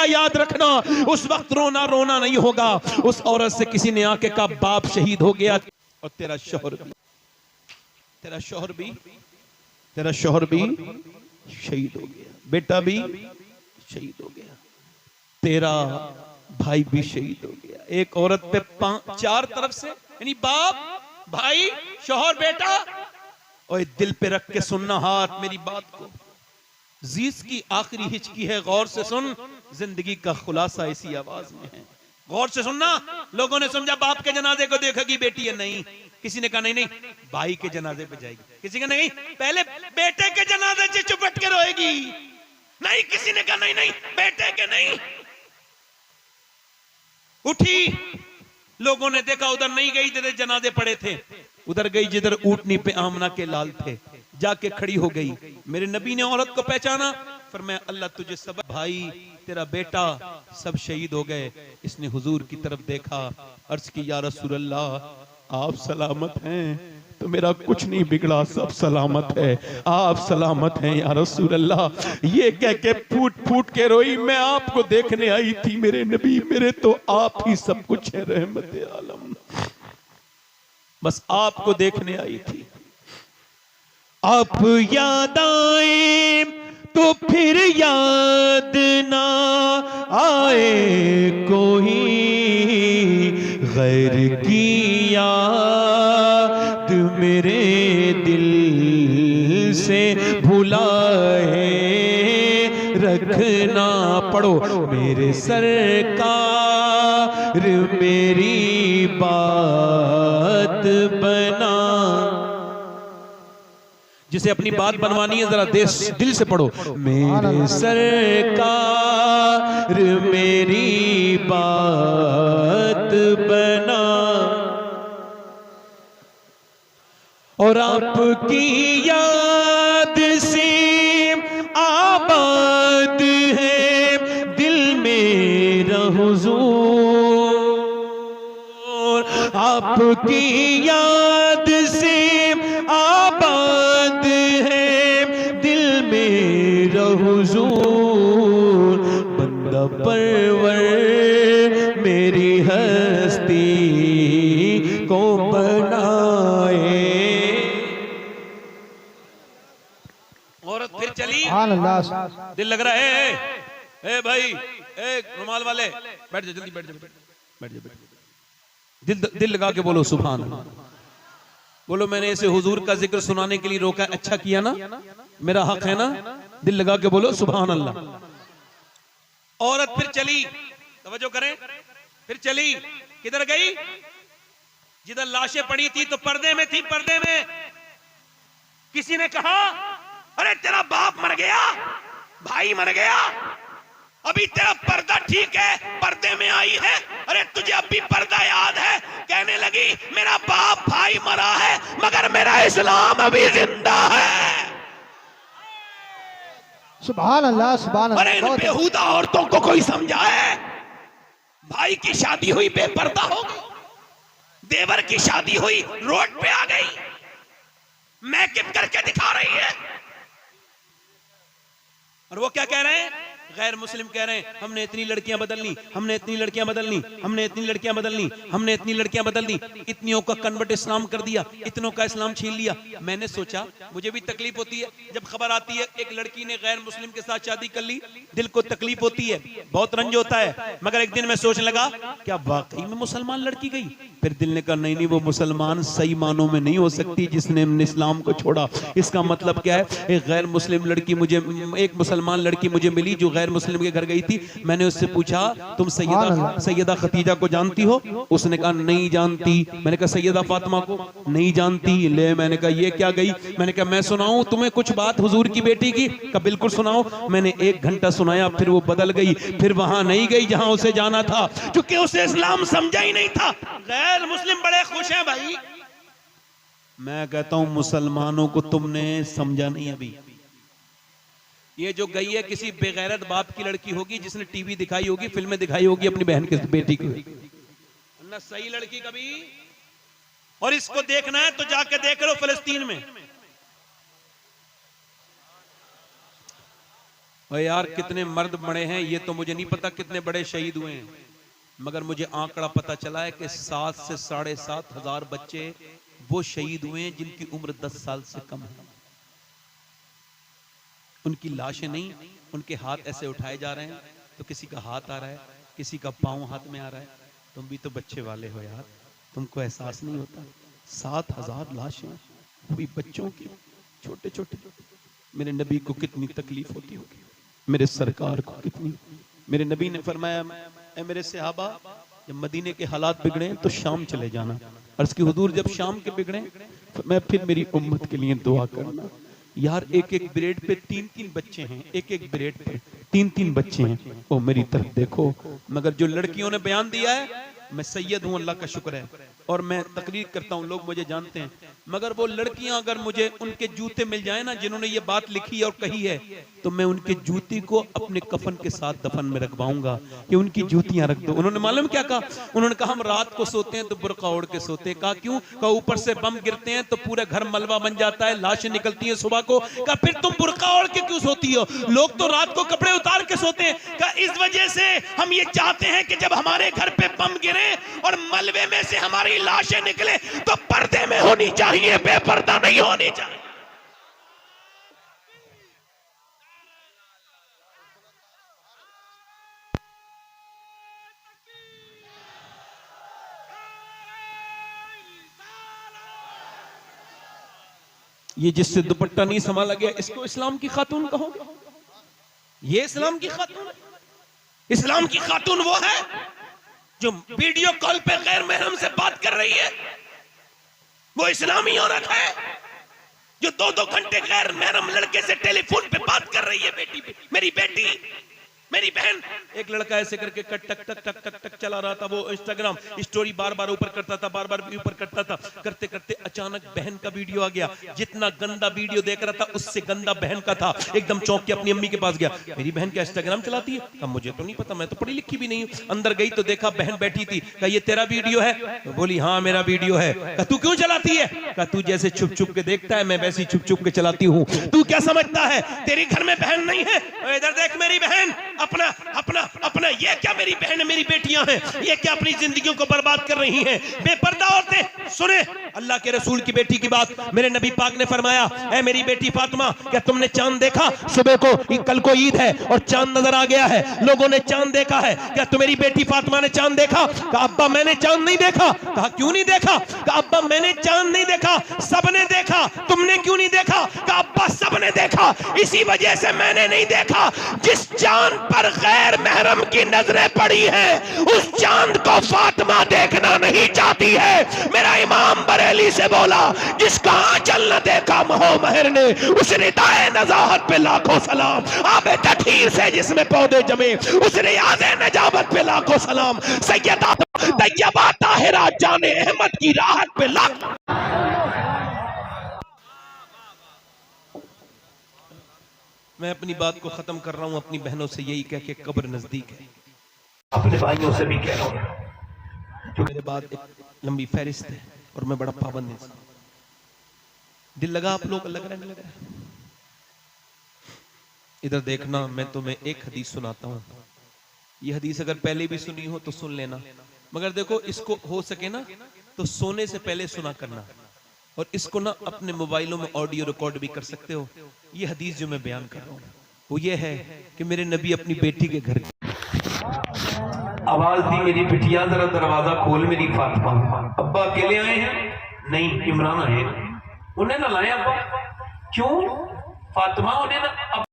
याद रखना, उस वक्त रोना रोना नहीं होगा। उस औरत से किसी ने आके कहा बाप शहीद हो गया और तेरा शौहर भी शहीद हो गया, बेटा भी शहीद हो गया, तेरा भाई भी शहीद हो गया। एक औरत पे 4 तरफ से, यानी बाप, भाई, शौहर, बेटा। और दिल पे रख के सुनना हाथ मेरी बात को। जीस की आखिरी हिचकी है, गौर से सुन, जिंदगी का खुलासा इसी आवाज में है। गौर से सुनना। लोगों ने समझा बाप के जनाजे को देखेगी बेटी है, नहीं। किसी ने कहा नहीं नहीं भाई के जनाजे पे जाएगी, किसी का नहीं पहले बेटे के जनाजे से चुपट के रोएगी, नहीं। किसी ने कहा नहीं नहीं बेटे के नहीं। उठी, लोगों ने देखा उधर नहीं गई जिधर जनाजे पड़े थे, उधर गई जिधर ऊंटनी पे आमना के लाल थे, जाके खड़ी हो गई। मेरे नबी ने औरत को पहचाना, फरमाया अल्लाह तुझे सब, भाई तेरा बेटा सब शहीद हो गए। इसने हुजूर की तरफ देखा, अर्ज की या रसूल अल्लाह आप सलामत हैं? तो मेरा कुछ नहीं बिगड़ा, सब सलामत है, आप सलामत हैं या रसूल अल्लाह। ये कह के फूट फूट के रोई, मैं आपको देखने आई थी मेरे नबी, मेरे तो आप ही सब कुछ है, रहमत आलम, बस आपको देखने आई थी। आप याद आए तो फिर याद ना आए कोई, गैर की याद मेरे दिल से भुलाए रखना। पढ़ो मेरे सरकार मेरी बात बना। जिसे अपनी बात बनवानी है जरा दिल से पढ़ो, मेरे सरकार मेरी बात बना। और आपकी याद से आबाद है दिल मेरा हुजूर, आपकी याद से आबाद है दिल मेरा हुजूर। बंदा परवर मेरी हस्ती को बनाए। औरत फिर चली, दिल लग रहा है, ए भाई, ए रुमाल वाले बैठ जा, जल्दी बैठ जा, बैठ जा, दिल लगा के बोलो सुभान अल्लाह। बोलो मैंने इसे हुजूर का जिक्र सुनाने के लिए रोका, अच्छा किया ना, मेरा हक है ना, दिल लगा के बोलो सुभान अल्लाह। औरत फिर चली, तवज्जो करें, फिर चली, किधर गई? जिधर लाशें पड़ी थी तो पर्दे में थी, पर्दे में। किसी ने कहा अरे तेरा बाप मर गया, भाई मर गया, अभी तेरा पर्दा ठीक है, पर्दे में आई है, अरे तुझे अभी पर्दा याद है? कहने लगी मेरा बाप भाई मरा है मगर मेरा इस्लाम अभी जिंदा है। सुभान अल्लाह, सुभान अल्लाह। अरे इन बेहुदा औरतों को कोई समझा है? भाई की शादी हुई बेपर्दा हो गई, देवर की शादी हुई रोड पे आ गई, मेकअप करके दिखा रही है। और वो क्या कह रहे हैं? गैर मुस्लिम कह रहे हैं हमने इतनी लड़कियां बदलनी, हमने इतनी लड़कियां बदलनी, हमने इतनी लड़कियां बदलनी, हमने इतनी लड़कियां बदल दी, इतनियों का कन्वर्ट इस्लाम कर दिया, इतनों का इस्लाम छीन लिया। मैंने सोचा, मुझे भी तकलीफ होती है जब खबर आती है एक लड़की ने गैर मुस्लिम के साथ शादी कर ली, दिल को तकलीफ होती है, बहुत रंज होता है। मगर एक दिन मैं सोचने लगा क्या वाकई में मुसलमान लड़की गई? फिर दिल ने कहा नहीं नहीं, वो मुसलमान सही मानों में नहीं हो सकती जिसने इस्लाम को छोड़ा। इसका मतलब क्या है? एक गैर मुस्लिम लड़की मुझे, एक मुसलमान लड़की मुझे मिली जो गैर मुस्लिम के घर गई थी। मैंने उससे पूछा तुम सैयदा खतीजा को जानती हो? उसने कहा नहीं जानती। मैंने कहा सैयदा फातिमा को? नहीं जानती। ले, मैंने कहा ये क्या गई? मैंने कहा मैं सुनाऊं तुम्हें कुछ बात हुजूर की बेटी की? कहा बिल्कुल सुनाओ। मैंने 1 घंटा सुनाया, फिर वो बदल गई, फिर वहां नहीं गई जहां उसे जाना था, क्योंकि उसे इस्लाम समझा ही नहीं था। गैर मुस्लिम बड़े खुश हैं भाई। मैं कहता हूं मुसलमानों को तुमने समझा नहीं अभी। ये जो गई है किसी बेगैरत बाप की लड़की होगी जिसने टीवी दिखाई होगी, फिल्में दिखाई होगी अपनी बहन की बेटी की, ना सही लड़की कभी। और इसको देखना है तो जाके देख लो फिलिस्तीन में। और यार कितने मर्द मरे हैं ये तो मुझे नहीं पता, कितने बड़े शहीद हुए हैं, मगर मुझे आंकड़ा पता चला है कि 7 से 7,500 बच्चे वो शहीद हुए हैं जिनकी उम्र 10 साल से कम है। उनकी लाशें नहीं, उनके हाथ ऐसे उठाए जा रहे हैं, तो किसी का हाथ आ रहा है, किसी का पांव हाथ में आ रहा है। तुम भी तो बच्चे वाले हो यार, तुमको एहसास नहीं होता? 7,000 लाशें, वो भी बच्चों की, छोटे छोटे। मेरे नबी को कितनी तकलीफ होती होगी, मेरे सरकार को कितनी। मेरे नबी ने फरमाया, ऐ मेरे सहाबा, जब मदीने के हालात बिगड़े तो शाम चले जाना। अर्ज़ की हुजूर जब शाम के बिगड़े मैं फिर मेरी उम्मत के लिए दुआ करना। यार एक एक ब्रेड पे 3-3 बच्चे हैं, एक एक ब्रेड पे 3-3 बच्चे हैं। ओ मेरी तरफ देखो। मगर जो लड़कियों ने बयान दिया है, मैं सैयद हूं, अल्लाह का शुक्र है, और मैं तकरीर करता हूं, लोग मुझे जानते हैं, मगर वो लड़कियां अगर मुझे उनके जूते मिल जाए ना जिन्होंने ये बात लिखी और कही है, तो मैं उनके जूती को अपने कफन के साथ दफन में रखवाऊंगा कि उनकी जूतियां रख दो। उन्होंने मालूम क्या कहा? उन्होंने कहा हम रात को सोते हैं तो बुर्का ओढ़ के सोते हैं। कहा क्यों? कहा ऊपर से बम गिरते हैं तो पूरे घर मलबा बन जाता है, लाशें निकलती हैं सुबह को। कहा फिर तुम बुर्का ओढ़ के क्यों सोती हो? लोग तो रात को कपड़े उतार के सोते हैं। कहा इस वजह से हम ये चाहते हैं कि जब हमारे घर पे बम गिरे और मलबे में से हमारी लाशें निकले तो पर्दे में होनी चाहिए, बेपर्दा नहीं होनी चाहिए। ये जिससे दुपट्टा नहीं संभाला गया इसको इस्लाम की खातून कहोगे? ये इस्लाम की खातून? इस्लाम की खातून वो है जो वीडियो कॉल पे गैर महरम से बात कर रही है, वो इस्लामी औरत है जो 2-2 घंटे गैर महरम लड़के से टेलीफोन पे बात कर रही है। बेटी, मेरी बेटी, मेरी बहन। एक लड़का ऐसे करके टक टक टक टक टक टक चला रहा था, वो इंस्टाग्राम स्टोरी बार बार ऊपर करता था, बार बार ऊपर करता था। करते करते अचानक बहन का वीडियो आ गया। जितना गंदा वीडियो देख रहा था उससे गंदा बहन का था। एकदम चौंक के अपनी अम्मी के पास गया, मेरी बहन क्या इंस्टाग्राम चलाती है? कहा मुझे तो नहीं पता, मैं तो पढ़ी लिखी भी नहीं हूँ। अंदर गई तो देखा बहन बैठी थी। कहा ये तेरा वीडियो है? तो बोली हाँ मेरा वीडियो है। कहा तू क्यों चलाती है? कहा तू जैसे छुप छुप के देखता है मैं वैसे छुप छुप के चलाती हूँ। तू क्या समझता है तेरी घर में बहन नहीं है? इधर देख मेरी बहन, अपना अपना अपना, ये क्या मेरी बहन मेरी बेटियां हैं, ये क्या अपनी जिंदगियों को बर्बाद कर रही हैं, बेपर्दा औरतें। सुने अल्लाह के रसूल की बेटी की बात। मेरे नबी पाक ने फरमाया, ऐ मेरी बेटी फातिमा, क्या तुमने चांद देखा? सुबह को, कल को ईद है और चांद नजर आ गया है, लोगों ने चांद देखा है, क्या तुम्हारी बेटी फातिमा ने चांद देखा? कहा अब्बा मैंने चांद नहीं देखा। कहा क्यों नहीं देखा? कहा अब्बा मैंने चांद नहीं देखा, सबने देखा, तुमने क्यों नहीं देखा? कहा अब्बा सबने देखा, इसी वजह से मैंने नहीं देखा। जिस चांद पर गैर महरम की नजरें पड़ी है उस चांद को फातिमा देखना नहीं चाहती है। मेरा इमाम बरेली से बोला, जिसका आंचल न देखा महो महर ने, उस रिदाए नजाहत पे लाखों सलाम। आबे तठीर से जिसमें पौधे जमे उस रियाज़े नजावत पे लाखों सलाम। सैयदा तैयबा ताहिरा जाने अहमद की राहत पे लाख। मैं अपनी बात को खत्म कर रहा हूं अपनी बहनों से यही कह के, कब्र नजदीक है। अपने भाइयों से भी कह रहा हूं, जो मेरे बाद एक लंबी फहरिस्त है और मैं बड़ा पाबंद इंसान। दिल लगा आप लोग, लग रहा है, लग रहा है? इधर देखना, मैं तुम्हें एक हदीस सुनाता हूं। ये हदीस अगर पहले भी सुनी हो तो सुन लेना, मगर देखो इसको हो सके ना तो सोने से पहले सुना करना, और इसको ना अपने मोबाइलों में ऑडियो रिकॉर्ड भी कर सकते हो। ये हदीस जो मैं बयान कर रहा हूँ वो ये है कि मेरे नबी अपनी बेटी के घर आवाज दी, मेरी बिटिया जरा दरवाजा खोल मेरी फातिमा। अब्बा अकेले आए हैं? नहीं, इमरान आए। उन्हें ना लाए अब्बा। क्यों? फातिमा उन्हें ना